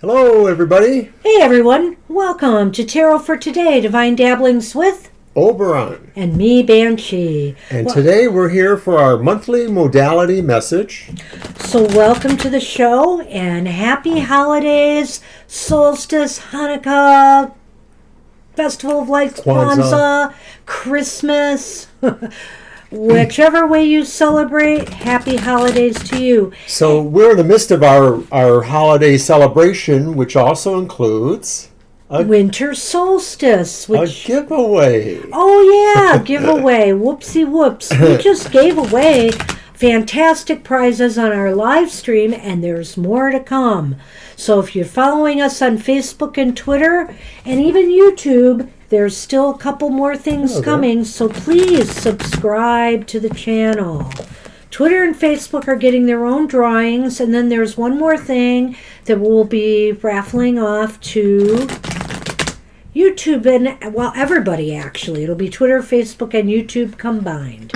Hello, everybody. Hey, everyone. Welcome to Tarot for Today, Divine Dabblings with Oberon. and me, Banshee. And today we're here for our monthly modality message. So welcome to the show and happy holidays, solstice, Hanukkah, Festival of Lights, Kwanzaa, Christmas. Whichever way you celebrate, happy holidays to you. So we're in the midst of our holiday celebration, which also includes winter solstice. a giveaway. Oh, yeah, giveaway. Whoopsie whoops. We just gave away fantastic prizes on our live stream, and there's more to come. So if you're following us on Facebook and Twitter, and even YouTube, there's still a couple more things coming, so please subscribe to the channel. Twitter and Facebook are getting their own drawings, and then there's one more thing that we'll be raffling off to YouTube and, well, everybody actually. It'll be Twitter, Facebook, and YouTube combined.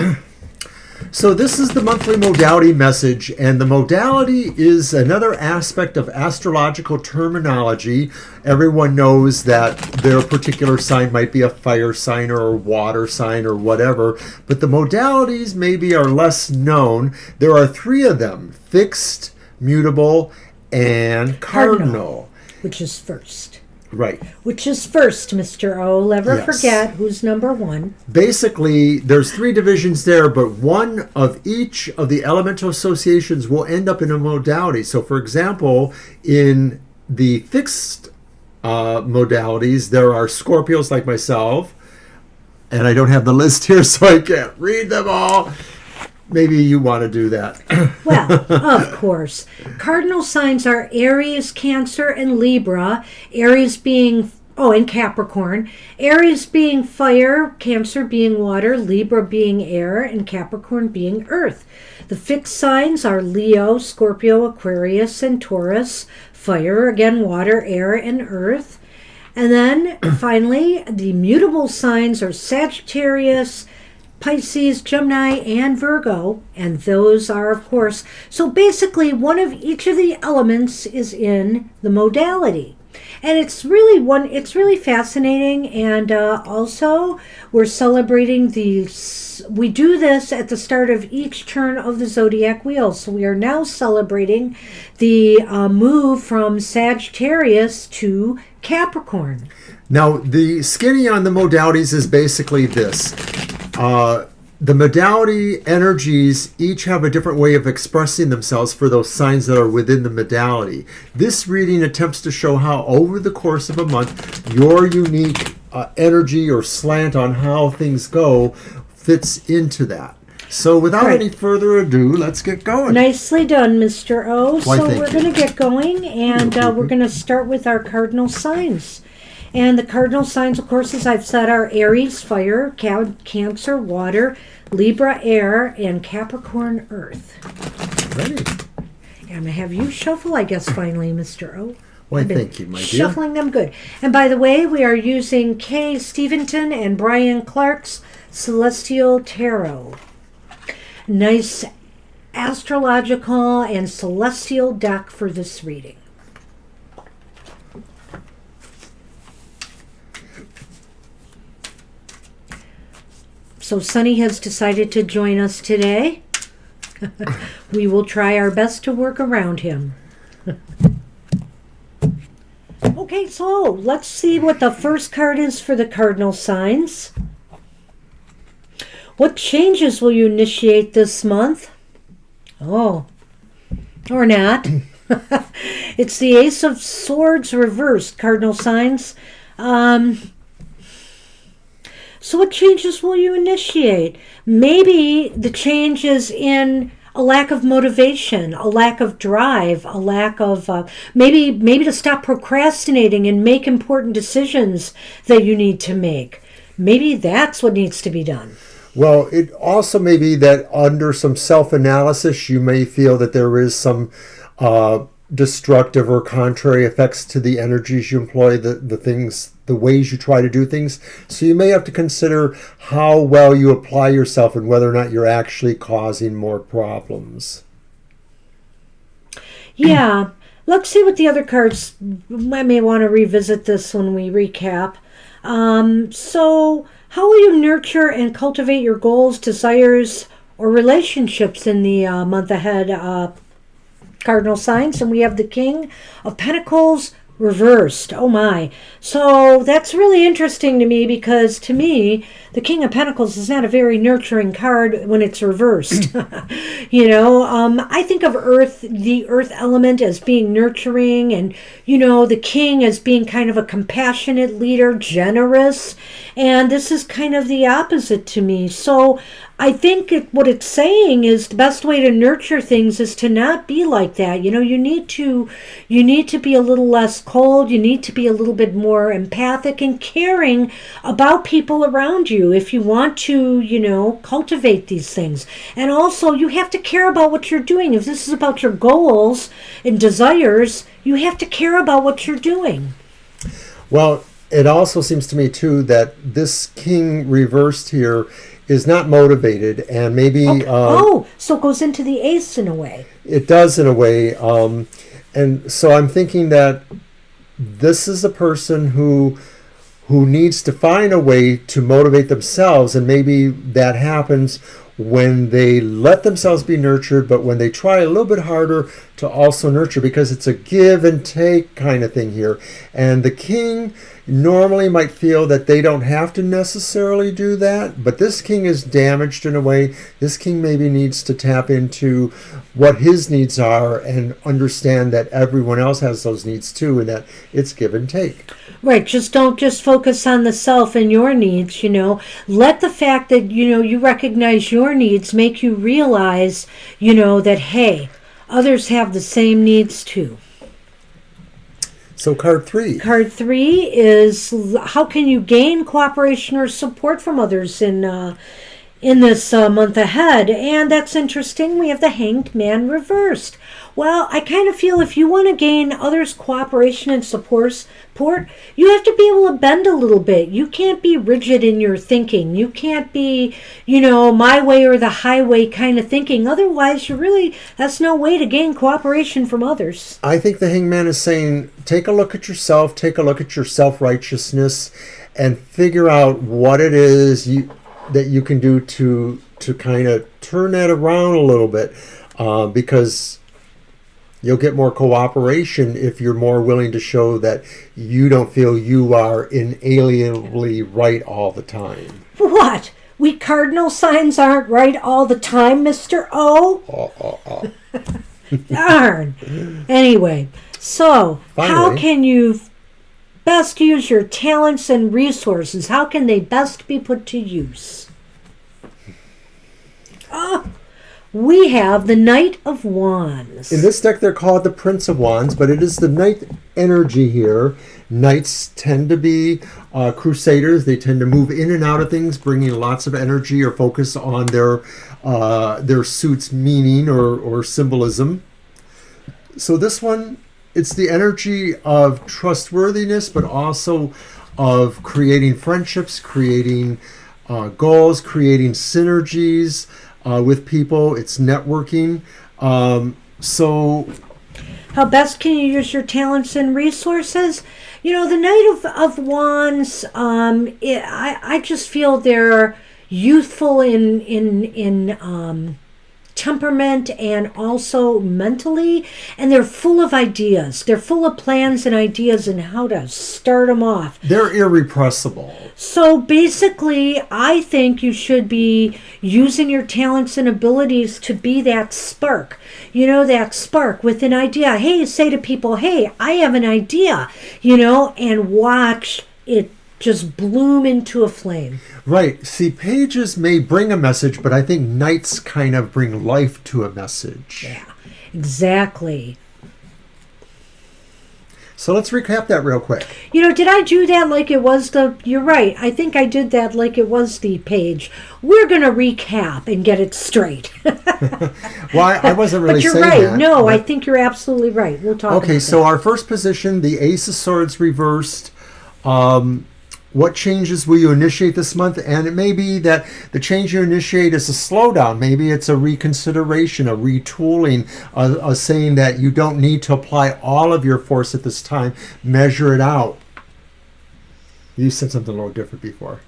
So this is the monthly modality message, and the modality is another aspect of astrological terminology. Everyone knows that their particular sign might be a fire sign or a water sign or whatever, but the modalities maybe are less known. There are three of them: fixed, mutable, and cardinal. Which is first. Right. Which is first, Mr. O. Never Yes. forget who's number one. Basically, there's three divisions there, but one of each of the elemental associations will end up in a modality. So, for example, in the fixed modalities, there are Scorpios like myself, and I don't have the list here, so I can't read them all. Maybe you want to do that. Well, of course. Cardinal signs are Aries, Cancer, and Libra. Aries being, and Capricorn. Aries being fire, Cancer being water, Libra being air, and Capricorn being earth. The fixed signs are Leo, Scorpio, Aquarius, and Taurus. Fire, again, water, air, and earth. And then, finally, the mutable signs are Sagittarius, Pisces, Gemini, and Virgo, and those are, of course, so basically one of each of the elements is in the modality. And it's really fascinating, and also we're celebrating we do this at the start of each turn of the zodiac wheel, so we are now celebrating the move from Sagittarius to Capricorn. Now, the skinny on the modalities is basically this. The modality energies each have a different way of expressing themselves for those signs that are within the modality. This reading attempts to show how over the course of a month your unique energy or slant on how things go fits into that. So without any further ado, let's get going. Nicely done, Mr. O. Why, so we're going to get going, and we're going to start with our cardinal signs. And the cardinal signs, of course, as I've said, are Aries, fire, Cancer, water, Libra, air, and Capricorn, earth. Ready. I'm going to have you shuffle, I guess, finally, Mr. O. Why, thank you, my dear. Shuffling them good. And by the way, we are using Kay Steventon and Brian Clark's Celestial Tarot. Nice astrological and celestial deck for this reading. So Sunny has decided to join us today. We will try our best to work around him. Okay, so let's see what the first card is for the cardinal signs. What changes will you initiate this month? Oh, or not. It's the Ace of Swords reversed, cardinal signs. So what changes will you initiate? Maybe the change is in a lack of motivation, a lack of drive, a lack of maybe to stop procrastinating and make important decisions that you need to make. Maybe that's what needs to be done. Well, it also may be that under some self-analysis, you may feel that there is some destructive or contrary effects to the energies you employ, the ways you try to do things. So you may have to consider how well you apply yourself and whether or not you're actually causing more problems. Yeah. let's see what the other cards. I may want to revisit this when we recap. So, how will you nurture and cultivate your goals, desires, or relationships in the month ahead? Cardinal Signs, and we have the King of Pentacles reversed. Oh my. So that's really interesting to me, because to me, the King of Pentacles is not a very nurturing card when it's reversed. I think of the earth element as being nurturing, and, the king as being kind of a compassionate leader, generous. And this is kind of the opposite to me. So I think what it's saying is the best way to nurture things is to not be like that. You need to be a little less cold. You need to be a little bit more empathic and caring about people around you if you want to, cultivate these things. And also, you have to care about what you're doing. If this is about your goals and desires, you have to care about what you're doing. Well, it also seems to me, too, that this king reversed here is not motivated, and maybe... Okay. So it goes into the ace in a way. It does in a way. And so I'm thinking that this is a person who needs to find a way to motivate themselves, and maybe that happens when they let themselves be nurtured, but when they try a little bit harder to also nurture, because it's a give and take kind of thing here. And the king normally might feel that they don't have to necessarily do that, but this king is damaged in a way. This king maybe needs to tap into what his needs are and understand that everyone else has those needs too, and that it's give and take. Right, don't just focus on the self and your needs, Let the fact that, you recognize your needs make you realize, that, hey, others have the same needs too. So card 3. Card 3 is how can you gain cooperation or support from others in this month ahead. And that's interesting. We have the Hanged Man reversed. Well, I kind of feel if you want to gain others' cooperation and support, you have to be able to bend a little bit. You can't be rigid in your thinking. You can't be, my way or the highway kind of thinking. Otherwise, that's no way to gain cooperation from others. I think the Hangman is saying, take a look at yourself, take a look at your self-righteousness, and figure out what it is that you can do to kind of turn that around a little bit, because you'll get more cooperation if you're more willing to show that you don't feel you are inalienably right all the time. What? We cardinal signs aren't right all the time, Mr. O? Darn. Anyway, so Finally, how can you best use your talents and resources? How can they best be put to use? We have the Knight of Wands. in this deck, they're called the Prince of Wands, but it is the Knight energy here. Knights tend to be crusaders. They tend to move in and out of things, bringing lots of energy or focus on their suit's meaning or symbolism. So this one, it's the energy of trustworthiness, but also of creating friendships, creating goals, creating synergies with people. It's networking. So how best can you use your talents and resources? The Knight of Wands, I just feel they're youthful in temperament and also mentally, and they're full of ideas. They're full of plans and ideas and how to start them off. they're irrepressible. So basically, I think you should be using your talents and abilities to be that spark. That spark with an idea. Hey, say to people, hey, I have an idea, and watch it just bloom into a flame. Right. See, pages may bring a message, but I think knights kind of bring life to a message. Yeah, exactly. So let's recap that real quick. Did I do that like it was you're right. I think I did that like it was the page. We're going to recap and get it straight. Well, I wasn't really but you're saying right. that. No, I think you're absolutely right. We'll talk about Okay, so that. our first position, the Ace of Swords reversed. what changes will you initiate this month? And it may be that the change you initiate is a slowdown. Maybe it's a reconsideration, a retooling, a saying that you don't need to apply all of your force at this time. Measure it out. You said something a little different before.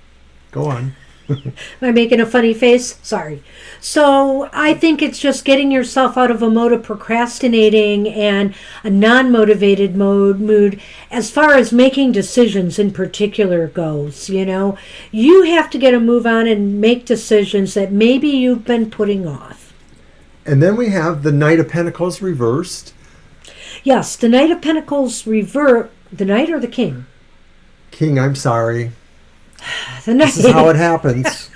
Go on. Am I making a funny face? Sorry. So I think it's just getting yourself out of a mode of procrastinating and a non-motivated mood as far as making decisions in particular goes. You have to get a move on and make decisions that maybe you've been putting off. And then we have the Knight of Pentacles reversed. Yes, the Knight of Pentacles reversed. The Knight or the King? King, I'm sorry. The Knight. This is how it happens.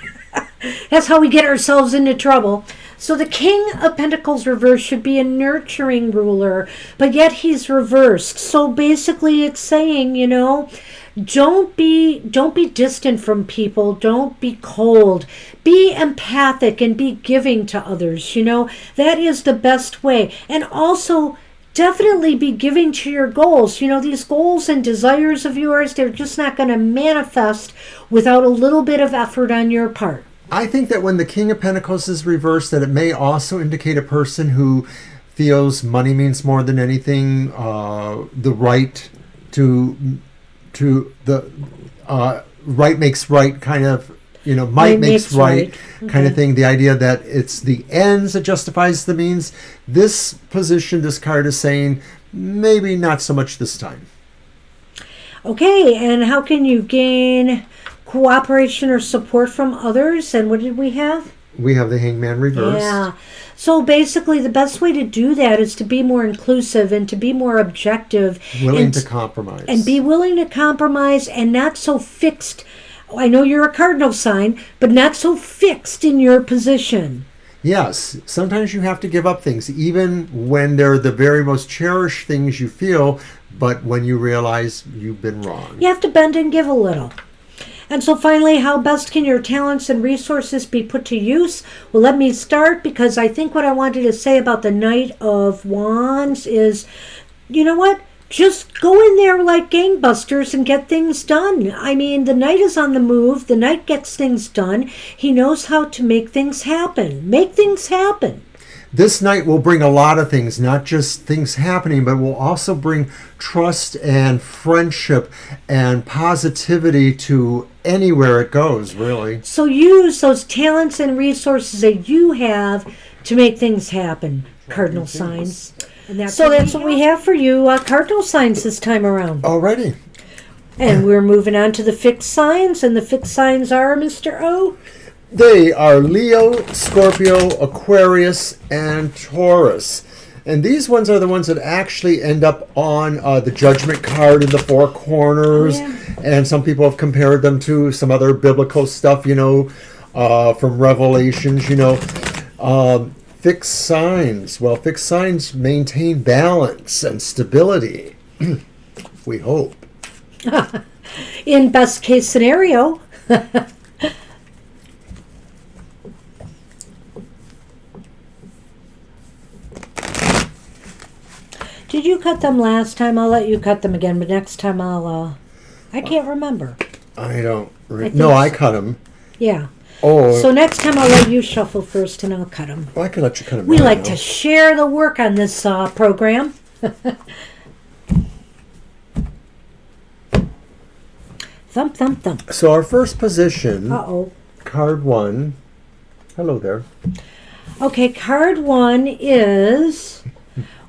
That's how we get ourselves into trouble. So the King of Pentacles reversed should be a nurturing ruler, but yet he's reversed. So basically it's saying, don't be distant from people. Don't be cold. Be empathic and be giving to others. That is the best way. And also definitely be giving to your goals. These goals and desires of yours, they're just not going to manifest without a little bit of effort on your part. I think that when the King of Pentacles is reversed, that it may also indicate a person who feels money means more than anything, the right to the right makes right kind of, might makes right kind of thing. The idea that it's the ends that justifies the means. This position, this card is saying, maybe not so much this time. Okay, and how can you gain cooperation or support from others? And what did we have? We have the Hangman reversed. Yeah. So basically the best way to do that is to be more inclusive and to be more objective. Willing to compromise. And be willing to compromise and not so fixed. I know you're a cardinal sign, but not so fixed in your position. Yes, sometimes you have to give up things, even when they're the very most cherished things you feel, but when you realize you've been wrong. You have to bend and give a little. And so finally, how best can your talents and resources be put to use? Well, let me start, because I think what I wanted to say about the Knight of Wands is, you know what? Just go in there like gangbusters and get things done. I mean, the Knight is on the move. The Knight gets things done. He knows how to make things happen. Make things happen. This Knight will bring a lot of things, not just things happening, but will also bring trust and friendship and positivity to anywhere it goes, really. So use those talents and resources that you have to make things happen, Cardinal Signs. And that's what we have for you, Cardinal Signs, this time around. Alrighty. And we're moving on to the fixed signs, and the fixed signs are, Mr. O? They are Leo, Scorpio, Aquarius, and Taurus. And these ones are the ones that actually end up on the Judgment card in the four corners. Yeah. And some people have compared them to some other biblical stuff, from Revelations, Fixed signs. Well, fixed signs maintain balance and stability. We hope. In best case scenario. Did you cut them last time? I'll let you cut them again, but next time I can't remember. I don't. I cut them. Yeah. Oh. So next time I'll let you shuffle first and I'll cut them. Well, I can let you cut them. We like to share the work on this program. Thump, thump, thump. So our first position. Uh-oh. Card 1. Hello there. Okay, card 1 is...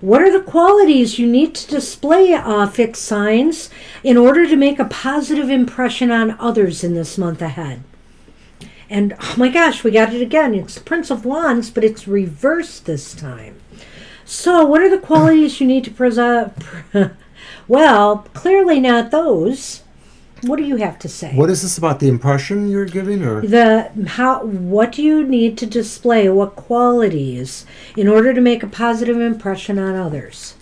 What are the qualities you need to display, fixed signs, in order to make a positive impression on others in this month ahead? And, oh my gosh, we got it again. It's Prince of Wands, but it's reversed this time. So, what are the qualities you need to present? Well, clearly not those. What do you have to say? What is this about, the impression you're giving, or what do you need to display? What qualities in order to make a positive impression on others?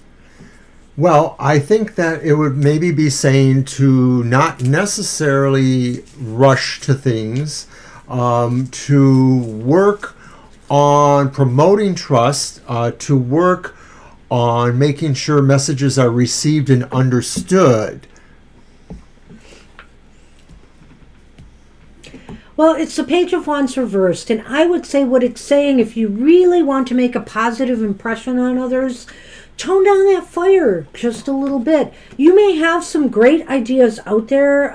Well, I think that it would maybe be saying to not necessarily rush to things, to work on promoting trust, to work on making sure messages are received and understood. Well, it's the Page of Wands reversed, and I would say what it's saying, if you really want to make a positive impression on others, tone down that fire just a little bit. You may have some great ideas out there.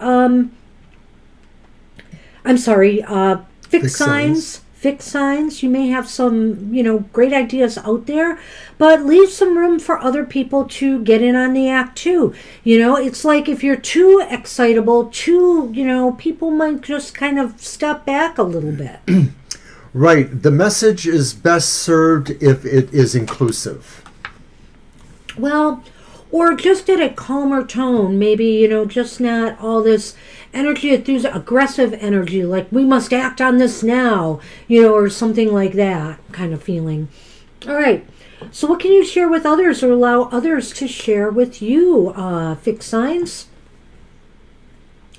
Fixed signs. Fixed signs. You may have some, great ideas out there, but leave some room for other people to get in on the act too. It's like if you're too excitable, people might just kind of step back a little bit. Right. The message is best served if it is inclusive. Well, or just at a calmer tone, maybe, just not all this energy, aggressive energy, like we must act on this now, or something like that kind of feeling. All right. So what can you share with others or allow others to share with you, fixed signs?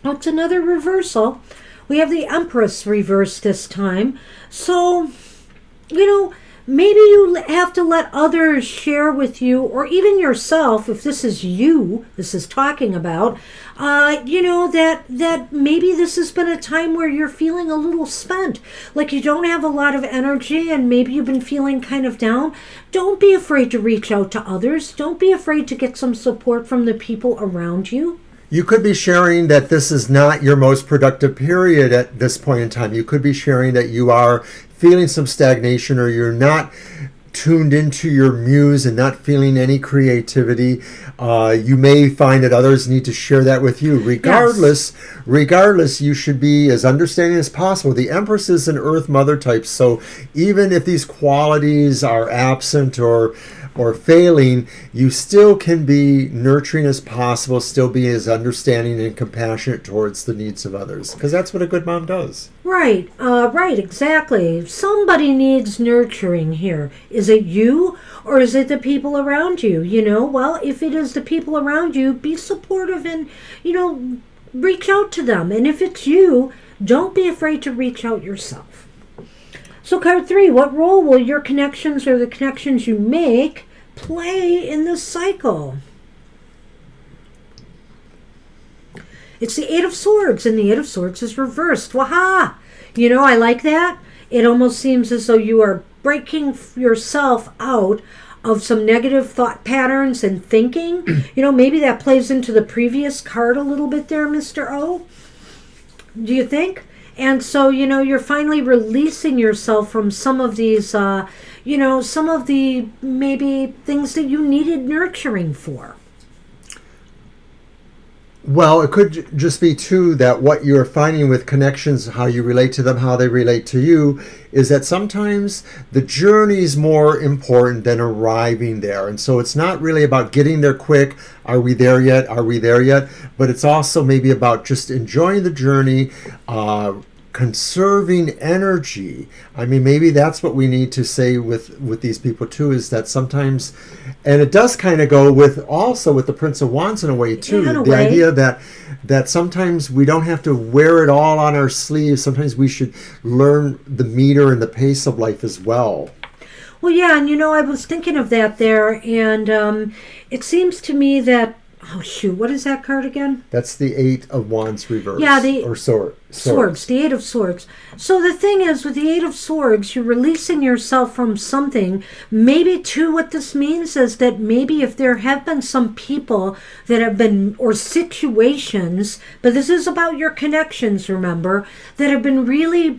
Oh, it's another reversal. We have the Empress reversed this time. So, maybe you have to let others share with you, or even yourself, if this is you this is talking about, that maybe this has been a time where you're feeling a little spent, like you don't have a lot of energy, and maybe you've been feeling kind of down. Don't be afraid to reach out to others. Don't be afraid to get some support from the people around you. You could be sharing that this is not your most productive period at this point in time. You could be sharing that you are feeling some stagnation, or you're not tuned into your muse and not feeling any creativity. You may find that others need to share that with you. Regardless, you should be as understanding as possible. The Empress is an Earth Mother type, so even if these qualities are absent or failing, you still can be nurturing as possible, still be as understanding and compassionate towards the needs of others, because that's what a good mom does. Right, exactly. Somebody needs nurturing here. Is it you, or is it the people around you? Well, if it is the people around you, be supportive and, reach out to them. And if it's you, don't be afraid to reach out yourself. So card 3, what role will your connections or the connections you make play in this cycle? It's the Eight of Swords, and the Eight of Swords is reversed. Waha! I like that. It almost seems as though you are breaking yourself out of some negative thought patterns and thinking. Maybe that plays into the previous card a little bit there, Mr. O. Do you think? And so, you're finally releasing yourself from some of these, some of the maybe things that you needed nurturing for. Well, it could just be, too, that what you're finding with connections, how you relate to them, how they relate to you, is that sometimes the journey is more important than arriving there. And so it's not really about getting there quick. Are we there yet? Are we there yet? But it's also maybe about just enjoying the journey, conserving energy. I mean, maybe that's what we need to say with these people too, is that sometimes, and it does kind of go with also with the Prince of Wands in a way too, the idea that sometimes we don't have to wear it all on our sleeves. Sometimes we should learn the meter and the pace of life as well. Well, yeah, and I was thinking of that there, and it seems to me that, oh shoot, what is that card again? That's the Eight of Wands reverse. Yeah, Swords, the Eight of Swords. So the thing is, with the Eight of Swords, you're releasing yourself from something. Maybe, too, what this means is that maybe if there have been some people that have been, or situations, but this is about your connections, remember, that have been really,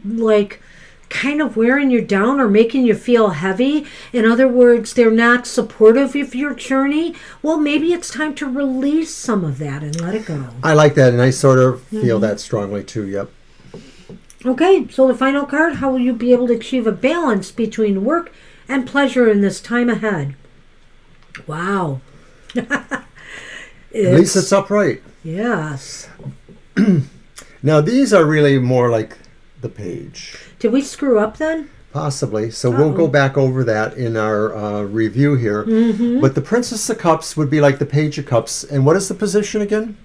kind of wearing you down or making you feel heavy. In other words, they're not supportive of your journey. Well, maybe it's time to release some of that and let it go. I like that, and I sort of feel that strongly too. Yep. Okay, so the final card, how will you be able to achieve a balance between work and pleasure in this time ahead? Wow. At least it's upright. Yes. Now, these are really more like the page. Did we screw up then? Possibly. So we'll go back over that in our review here. Mm-hmm. But the Princess of Cups would be like the Page of Cups. And what is the position again?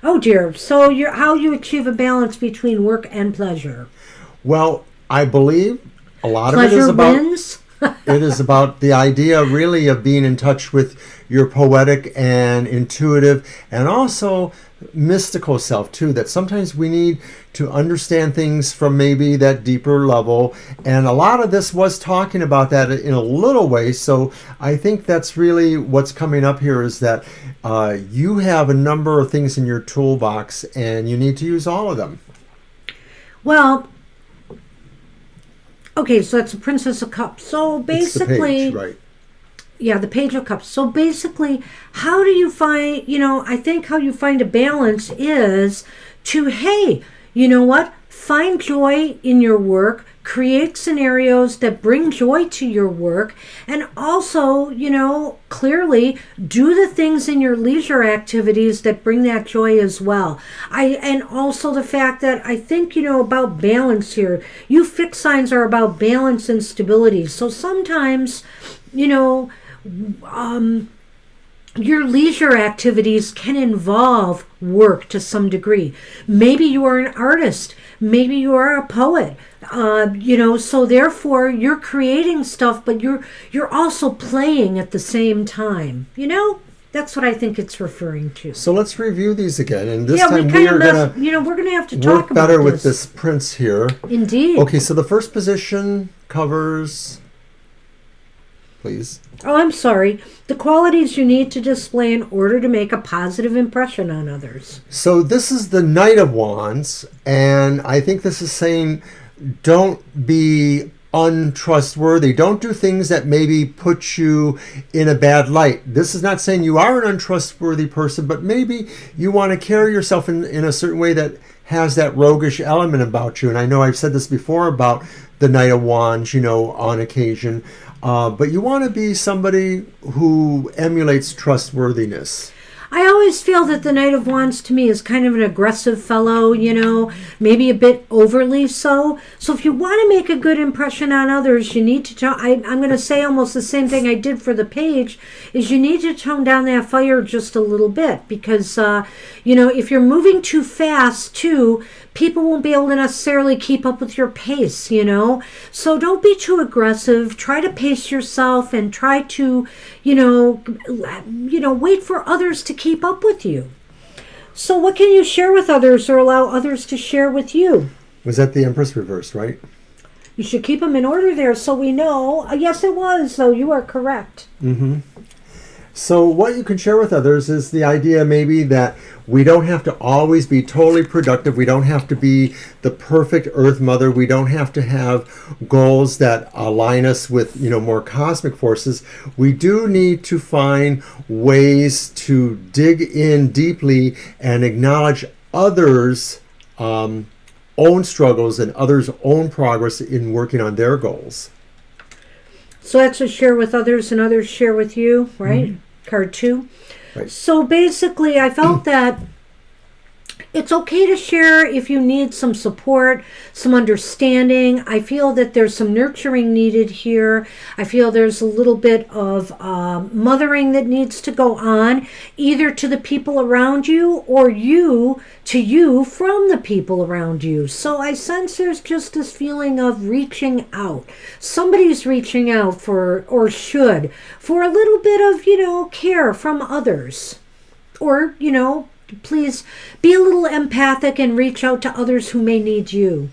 Oh, dear. So how you achieve a balance between work and pleasure? Well, I believe a lot pleasure of it is about... wins? It is about the idea really of being in touch with your poetic and intuitive and also mystical self too, that sometimes we need to understand things from maybe that deeper level, and a lot of this was talking about that in a little way. So I think that's really what's coming up here, is that you have a number of things in your toolbox and you need to use all of them. Well, okay, so that's the Princess of Cups. So basically, it's the page, right? Yeah, the Page of Cups. So basically, how do you find, I think how you find a balance is to, hey, you know what? Find joy in your work, create scenarios that bring joy to your work, and also, clearly do the things in your leisure activities that bring that joy as well. And also the fact that I think, about balance here. You fixed signs are about balance and stability. So sometimes, your leisure activities can involve work to some degree. Maybe you are an artist. Maybe you are a poet. So therefore you're creating stuff, but you're also playing at the same time. That's what I think it's referring to. So let's review these again, and this time we are going to, we're going to have to talk about better with this prince here. Indeed. Okay, so the first position covers, please. Oh, I'm sorry. The qualities you need to display in order to make a positive impression on others. So this is the Knight of Wands, and I think this is saying don't be untrustworthy. Don't do things that maybe put you in a bad light. This is not saying you are an untrustworthy person, but maybe you want to carry yourself in a certain way that has that roguish element about you. And I know I've said this before about the Knight of Wands, on occasion. But you want to be somebody who emulates trustworthiness. I always feel that the Knight of Wands to me is kind of an aggressive fellow, maybe a bit overly so. So if you want to make a good impression on others, you need to I'm going to say almost the same thing I did for the page, is you need to tone down that fire just a little bit, because, if you're moving too fast too, people won't be able to necessarily keep up with your pace, So don't be too aggressive. Try to pace yourself and try to, wait for others to keep up with you. So what can you share with others or allow others to share with you? Was that the Empress reverse, right? You should keep them in order there so we know. Yes, it was, though. You are correct. Mm-hmm. So what you can share with others is the idea maybe that we don't have to always be totally productive. We don't have to be the perfect Earth Mother. We don't have to have goals that align us with, more cosmic forces. We do need to find ways to dig in deeply and acknowledge others' own struggles and others' own progress in working on their goals. So that's a share with others and others share with you, right? Mm-hmm. Card 2. Right. So basically, I felt that it's okay to share if you need some support, some understanding. I feel that there's some nurturing needed here. I feel there's a little bit of mothering that needs to go on, either to the people around you or you to you from the people around you. So I sense there's just this feeling of reaching out. Somebody's reaching out for a little bit of, care from others. Or, please be a little empathic and reach out to others who may need you.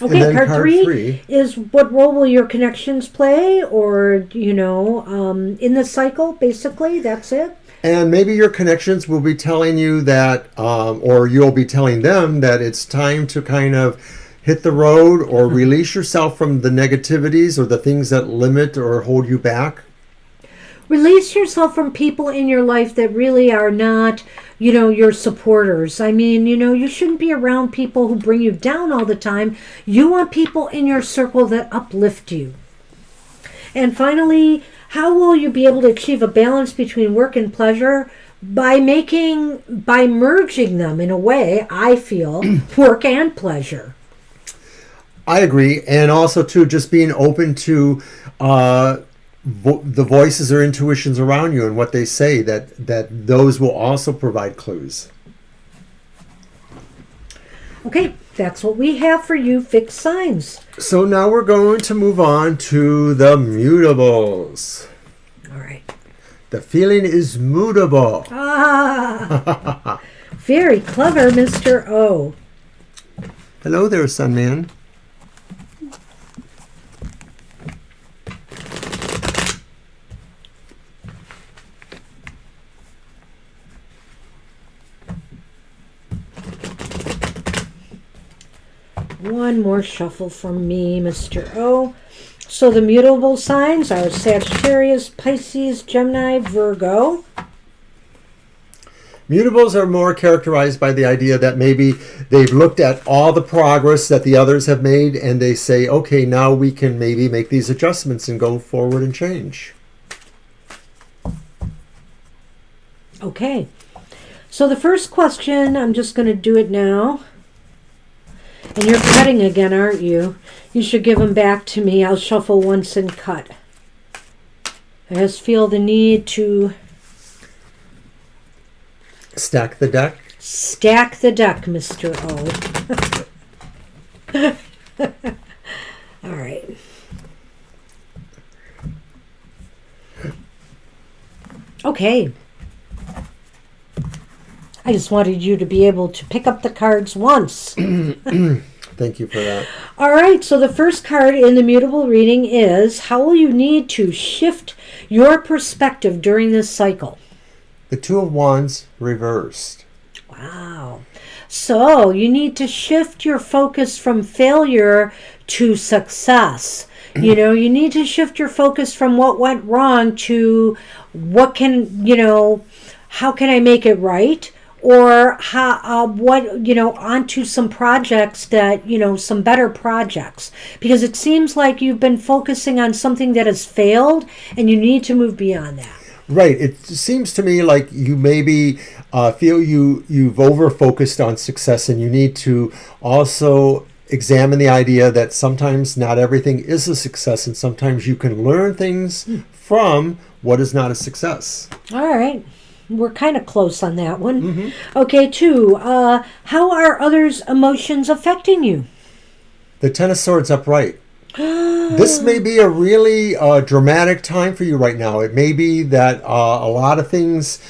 Okay, card 3 is what role will your connections play, or, in the cycle, basically, that's it. And maybe your connections will be telling you that, or you'll be telling them that it's time to kind of hit the road or release yourself from the negativities or the things that limit or hold you back. Release yourself from people in your life that really are not, your supporters. I mean, you shouldn't be around people who bring you down all the time. You want people in your circle that uplift you. And finally, how will you be able to achieve a balance between work and pleasure? By merging them in a way, I feel, work and pleasure. I agree. And also, too, just being open to the voices or intuitions around you and what they say, that those will also provide clues. Okay, That's what we have for you, fixed signs. So now we're going to move on to the mutables. All right. The feeling is mutable. Ah, very clever, Mr. O. Hello there, Sunman. One more shuffle from me, Mr. O. So the mutable signs are Sagittarius, Pisces, Gemini, Virgo. Mutables are more characterized by the idea that maybe they've looked at all the progress that the others have made and they say, okay, now we can maybe make these adjustments and go forward and change. Okay. So the first question, I'm just going to do it now. And you're cutting again, aren't you? You should give them back to me. I'll shuffle once and cut. I just feel the need to... Stack the deck? Stack the deck, Mr. O. All right. Okay. I just wanted you to be able to pick up the cards once. Thank you for that. All right, so the first card in the mutable reading is, how will you need to shift your perspective during this cycle? The Two of Wands reversed. Wow. So you need to shift your focus from failure to success. You know, you need to shift your focus from what went wrong to what can, how can I make it right? Or onto some projects that, some better projects. Because it seems like you've been focusing on something that has failed and you need to move beyond that. Right. It seems to me like you maybe feel you've over-focused on success, and you need to also examine the idea that sometimes not everything is a success, and sometimes you can learn things from what is not a success. All right. We're kind of close on that one. Mm-hmm. Okay, 2. How are others' emotions affecting you? The Ten of Swords upright. This may be a really dramatic time for you right now. It may be that a lot of things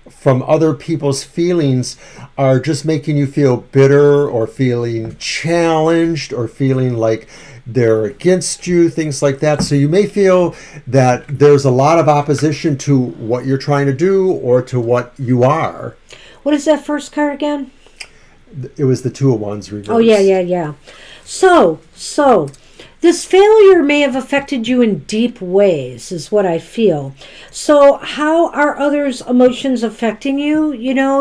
from other people's feelings are just making you feel bitter or feeling challenged or feeling like they're against you, things like that. So you may feel that there's a lot of opposition to what you're trying to do or to what you are. What is that first card again? It was the Two of Wands reversed. Oh, yeah. So, this failure may have affected you in deep ways, is what I feel. So how are others' emotions affecting you?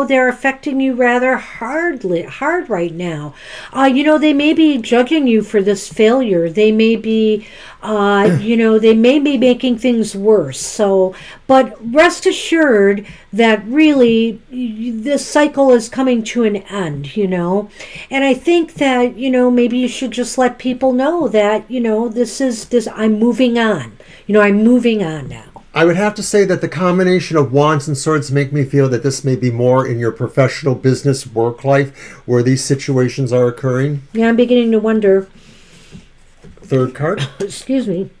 They're affecting you rather hard right now. They may be judging you for this failure. They may be, they may be making things worse. So, but rest assured that really this cycle is coming to an end, And I think that, maybe you should just let people know that, I'm moving on. I'm moving on now. I would have to say that the combination of Wands and Swords make me feel that this may be more in your professional business work life where these situations are occurring. Yeah, I'm beginning to wonder. Third card. Excuse me.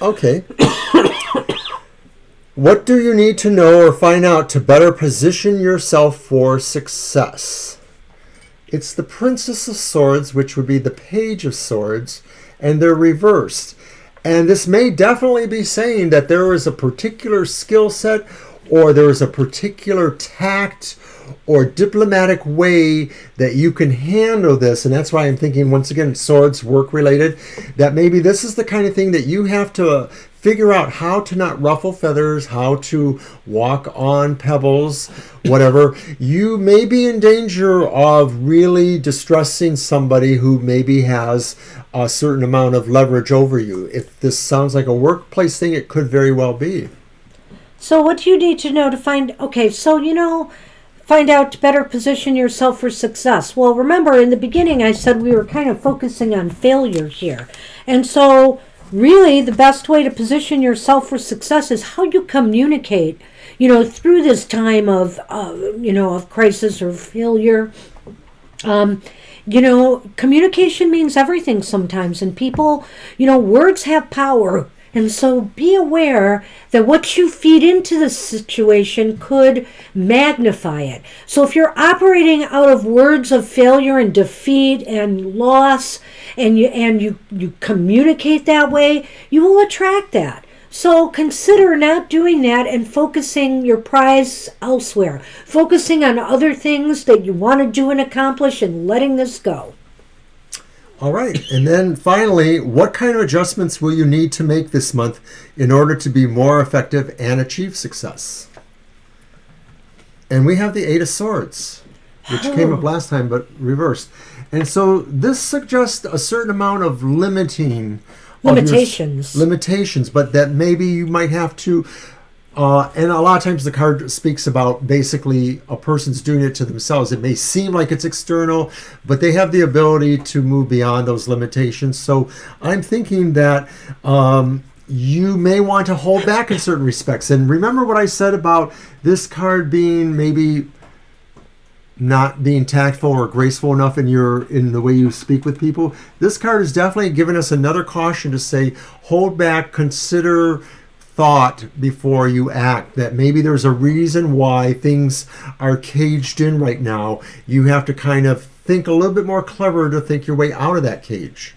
Okay. What do you need to know or find out to better position yourself for success? It's the Princess of Swords, which would be the Page of Swords, and they're reversed. And this may definitely be saying that there is a particular skill set or there is a particular tact or diplomatic way that you can handle this. And that's why I'm thinking, once again, swords, work related, that maybe this is the kind of thing that you have to figure out how to not ruffle feathers, how to walk on pebbles, whatever. You may be in danger of really distressing somebody who maybe has a certain amount of leverage over you. If this sounds like a workplace thing, it could very well be. So what do you need to know to find out to better position yourself for success? Well, remember in the beginning I said we were kind of focusing on failure here. And so really the best way to position yourself for success is how you communicate, through this time of, of crisis or failure. Communication means everything sometimes, and people, words have power. And so be aware that what you feed into the situation could magnify it. So if you're operating out of words of failure and defeat and loss, and you communicate that way, you will attract that. So consider not doing that and focusing your prize elsewhere. Focusing on other things that you want to do and accomplish and letting this go. All right. And then finally, what kind of adjustments will you need to make this month in order to be more effective and achieve success? And we have the Eight of Swords, which came up last time, but reversed. And so this suggests a certain amount of limitations, but that maybe you might have to, and a lot of times the card speaks about basically a person's doing it to themselves. It may seem like it's external, but they have the ability to move beyond those limitations. So I'm thinking that you may want to hold back in certain respects. And remember what I said about this card being maybe not being tactful or graceful enough in the way you speak with people. This card is definitely giving us another caution to say, hold back, consider thought before you act, that maybe there's a reason why things are caged in right now. You have to kind of think a little bit more clever to think your way out of that cage.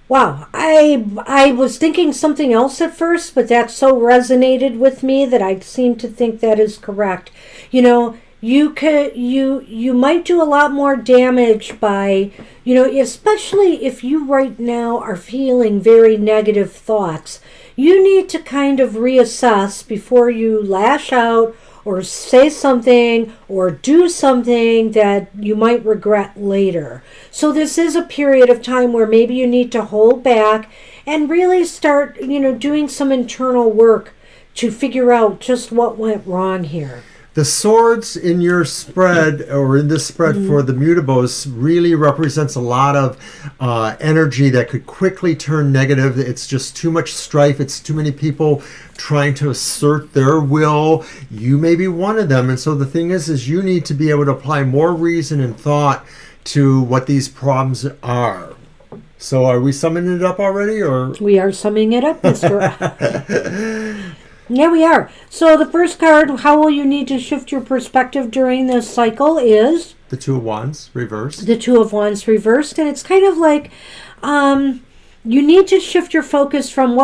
Wow, I was thinking something else at first, but that so resonated with me that I seem to think that is correct. You might do a lot more damage by, especially if you right now are feeling very negative thoughts. You need to kind of reassess before you lash out or say something or do something that you might regret later. So this is a period of time where maybe you need to hold back and really start, doing some internal work to figure out just what went wrong here. The swords in your spread, or in this spread for the Mutables, really represents a lot of energy that could quickly turn negative. It's just too much strife. It's too many people trying to assert their will. You may be one of them. And so the thing is you need to be able to apply more reason and thought to what these problems are. So are we summing it up already? Or we are summing it up, Mr. Yeah, we are. So the first card, how will you need to shift your perspective during this cycle, is the Two of Wands reversed. The Two of Wands reversed. And it's kind of like you need to shift your focus from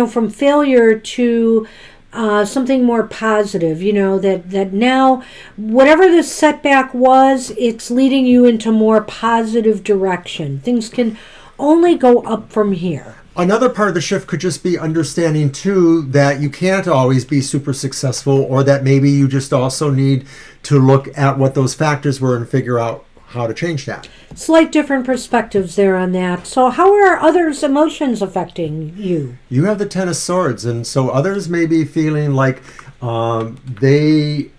from failure to something more positive, that now whatever this setback was, it's leading you into more positive direction. Things can only go up from here. Another part of the shift could just be understanding, too, that you can't always be super successful, or that maybe you just also need to look at what those factors were and figure out how to change that. Slight different perspectives there on that. So how are others' emotions affecting you? You have the Ten of Swords, and so others may be feeling like they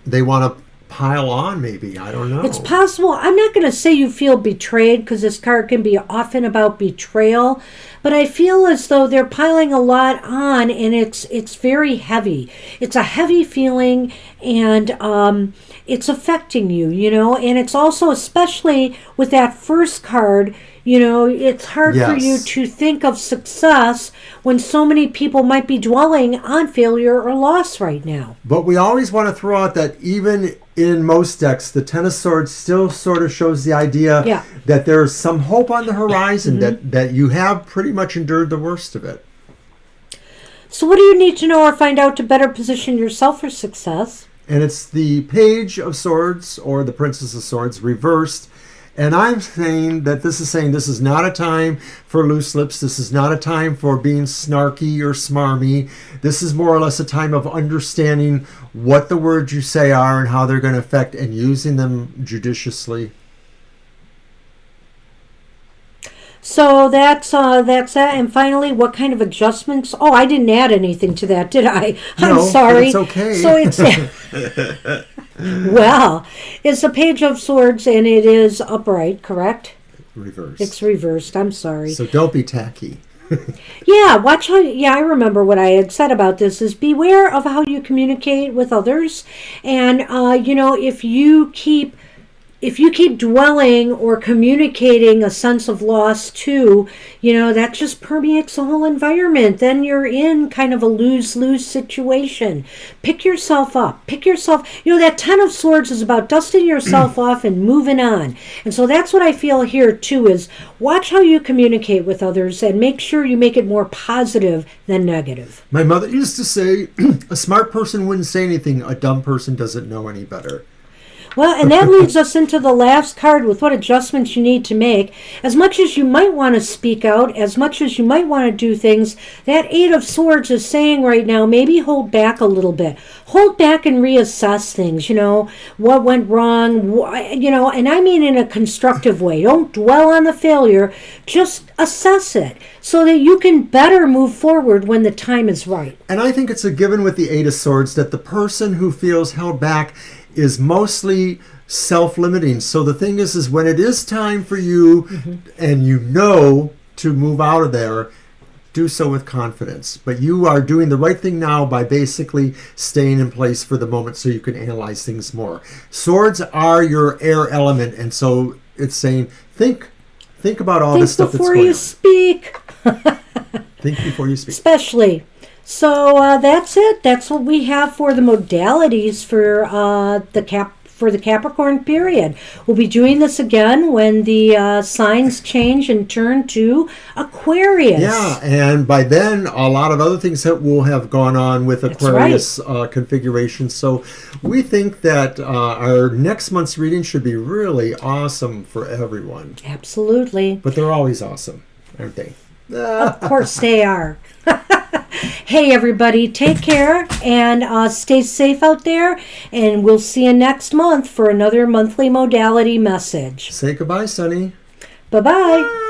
want to pile on, maybe. I don't know. It's possible. I'm not going to say you feel betrayed, because this card can be often about betrayal, but I feel as though they're piling a lot on, and it's very heavy. It's a heavy feeling, and it's affecting you, and it's also, especially with that first card, it's hard for you to think of success when so many people might be dwelling on failure or loss right now. But we always want to throw out that even in most decks, the Ten of Swords still sort of shows the idea that there's some hope on the horizon, that you have pretty much endured the worst of it. So what do you need to know or find out to better position yourself for success? And it's the Page of Swords, or the Princess of Swords, reversed. And I'm saying that this is not a time for loose lips. This is not a time for being snarky or smarmy. This is more or less a time of understanding what the words you say are and how they're going to affect, and using them judiciously. So that's that. And finally, what kind of adjustments? Oh, I didn't add anything to that, did I? I'm sorry. It's okay. So it's well, it's the Page of Swords, and it is upright, correct? reversed. It's reversed. I'm sorry. So don't be tacky. Yeah, watch how. Yeah, I remember what I had said about this. Is beware of how you communicate with others, and if you keep dwelling or communicating a sense of loss too, that just permeates the whole environment. Then you're in kind of a lose-lose situation. Pick yourself up. That Ten of Swords is about dusting yourself off and moving on. And so that's what I feel here too, is watch how you communicate with others and make sure you make it more positive than negative. My mother used to say, a smart person wouldn't say anything, a dumb person doesn't know any better. Well, and that leads us into the last card with what adjustments you need to make. As much as you might want to speak out, as much as you might want to do things, that Eight of Swords is saying right now, maybe hold back a little bit. Hold back and reassess things, what went wrong, and I mean in a constructive way. Don't dwell on the failure, just assess it so that you can better move forward when the time is right. And I think it's a given with the Eight of Swords that the person who feels held back is mostly self-limiting. So the thing is when it is time for you and to move out of there, do so with confidence. But you are doing the right thing now by basically staying in place for the moment so you can analyze things more. Swords are your air element, and so it's saying think about all the stuff that's going on. Think before you speak. Especially. So that's it. That's what we have for the modalities for the Capricorn period. We'll be doing this again when the signs change and turn to Aquarius. Yeah, and by then a lot of other things will have gone on with Aquarius configuration. So we think that our next month's reading should be really awesome for everyone. Absolutely. But they're always awesome, aren't they? Of course they are. Hey, everybody, take care and stay safe out there. And we'll see you next month for another monthly modality message. Say goodbye, Sonny. Bye-bye.